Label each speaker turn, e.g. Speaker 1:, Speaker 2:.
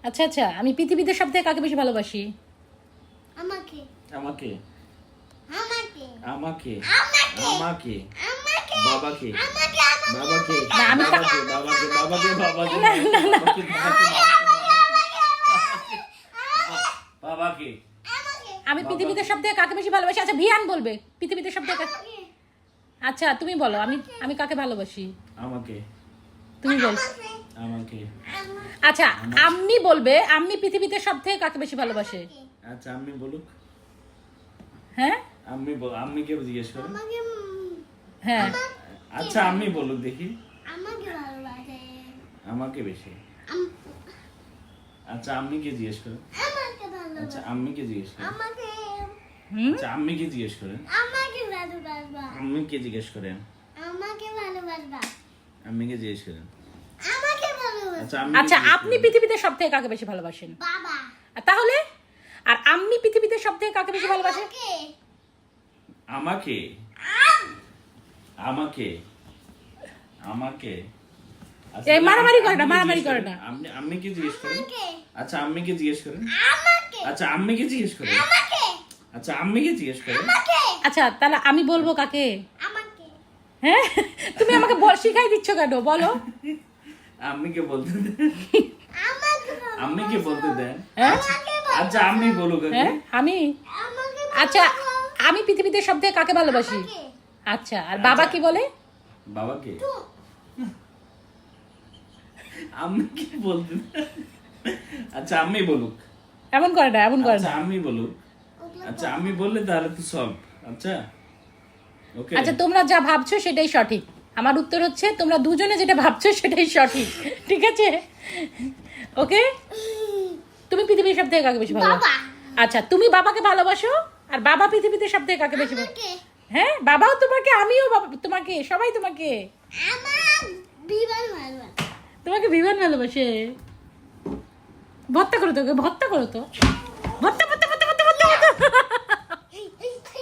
Speaker 1: আচ্ছা আচ্ছা, আমি পৃথিবীতে সবথেকে কাকে বেশি ভালোবাসি?
Speaker 2: আমাকে
Speaker 3: আমাকে
Speaker 2: আমাকে
Speaker 3: আমাকে
Speaker 2: আমাকে
Speaker 3: আমাকে
Speaker 2: আমাকে
Speaker 3: বাবাকে
Speaker 2: আমাকে
Speaker 3: বাবাকে
Speaker 1: না, আমি
Speaker 3: বাবাকে বাবাকে বাবাকে বাবাকে বাবাকে
Speaker 1: আমি পৃথিবীতে সবথেকে কাকে বেশি ভালোবাসি? আচ্ছা ভিয়ান বলবে পৃথিবীতে সবথেকে আচ্ছা তুমি বলো, আমি আমি কাকে ভালোবাসি?
Speaker 3: আমাকে
Speaker 1: তুমি বল।
Speaker 3: আমাকে
Speaker 1: আচ্ছা আম্মি বলবে, আম্মি পৃথিবীতে সবথেকে কাকে বেশি ভালোবাসে?
Speaker 3: আচ্ছা আম্মি বলুক।
Speaker 1: হ্যাঁ
Speaker 3: আম্মিকে জিজ্ঞেস করুন।
Speaker 1: হ্যাঁ
Speaker 3: আচ্ছা আম্মি বলুক দেখি।
Speaker 2: আমাকে ভালোবাসে
Speaker 3: আমাকে বেশি। আচ্ছা আম্মিকে জিজ্ঞেস করুন।
Speaker 2: আমাকে ভালোবাসে
Speaker 3: আচ্ছা আম্মিকে জিজ্ঞেস করুন।
Speaker 2: আমাকে
Speaker 1: হুম
Speaker 3: আচ্ছা আম্মিকে জিজ্ঞেস করেন।
Speaker 2: আমাকে ভালোবাসবা
Speaker 3: আম্মিকে জিজ্ঞেস করেন।
Speaker 2: আমাকে ভালোবাসবা
Speaker 3: আম্মিকে জিজ্ঞেস করেন।
Speaker 2: আমাকে ভালোবাসবা
Speaker 3: আচ্ছা আম্মিকে
Speaker 1: আচ্ছা
Speaker 3: জিজ্ঞেস
Speaker 1: আপনি
Speaker 3: করেন।
Speaker 1: পৃথিবীতে সবথেকে কাকে বেশি ভালোবাসেন?
Speaker 2: বাবা
Speaker 1: আর তাহলে আর আম্মি পৃথিবীতে সবথেকে কাকে বেশি ভালোবাসে?
Speaker 2: আমাকে
Speaker 3: আমাকে আমাকে আমাকে আচ্ছা,
Speaker 1: এই মারামারি করে না,
Speaker 3: আম্মিকে
Speaker 1: মারামারি
Speaker 3: জিজ্ঞেস
Speaker 1: করে
Speaker 3: করেন।
Speaker 1: না।
Speaker 3: আম্মিকে জিজ্ঞেস করেন।
Speaker 2: আমাকে
Speaker 3: আচ্ছা আম্মিকে জিজ্ঞেস করেন।
Speaker 2: আমাকে
Speaker 3: আচ্ছা আম্মিকে জিজ্ঞেস করেন।
Speaker 2: আমাকে
Speaker 3: আচ্ছা আম্মিকে জিজ্ঞেস করেন।
Speaker 2: আমাকে
Speaker 1: আচ্ছা তাহলে আমি বলবো কাকে?
Speaker 2: আমাকে
Speaker 1: হ্যাঁ তুমি আমাকে শিখাই দিচ্ছ কেন বলো?
Speaker 3: আম্মিকে বলতে দেন।
Speaker 2: আমাকে
Speaker 3: আম্মিকে বলতে দেন।
Speaker 1: হ্যাঁ
Speaker 3: আচ্ছা আম্মি বলুক আগে।
Speaker 1: হ্যাঁ আমি
Speaker 2: আমাকে
Speaker 1: আচ্ছা আমি পৃথিবীতে সবথেকে কাকে ভালোবাসি? আচ্ছা আর বাবা কি বলে?
Speaker 3: বাবাকে আম্মিকে বলতে দেন। আচ্ছা আম্মি বলুক।
Speaker 1: এমন করে না, এমন করে
Speaker 3: আচ্ছা
Speaker 1: না।
Speaker 3: আম্মি বলুক। আচ্ছা আমি বললে তাহলে তো সব। আচ্ছা ওকে
Speaker 1: আচ্ছা তোমরা যা ভাবছো সেটাই সঠিক। আমার উত্তর হচ্ছে তোমরা দুজনে যেটা ভাবছো সেটাই সঠিক, ঠিক আছে? ওকে তুমি পৃথিবীর সবথেকে কাকে বেশি ভালোবাসো?
Speaker 2: বাবা
Speaker 1: আচ্ছা তুমি বাবাকে ভালোবাসো আর বাবা পৃথিবীতে সবথেকে কাকে বেশি ভালোবাসে?
Speaker 2: আমাকে
Speaker 1: হ্যাঁ বাবাও তোমাকে, আমিও তোমাকে, সবাই তোমাকে।
Speaker 2: আমার বিমান ভালোবাসে
Speaker 1: তোমাকে বিমান ভালোবাসে। ভর্তা করো তো, ভর্তা করো তো, ভর্তা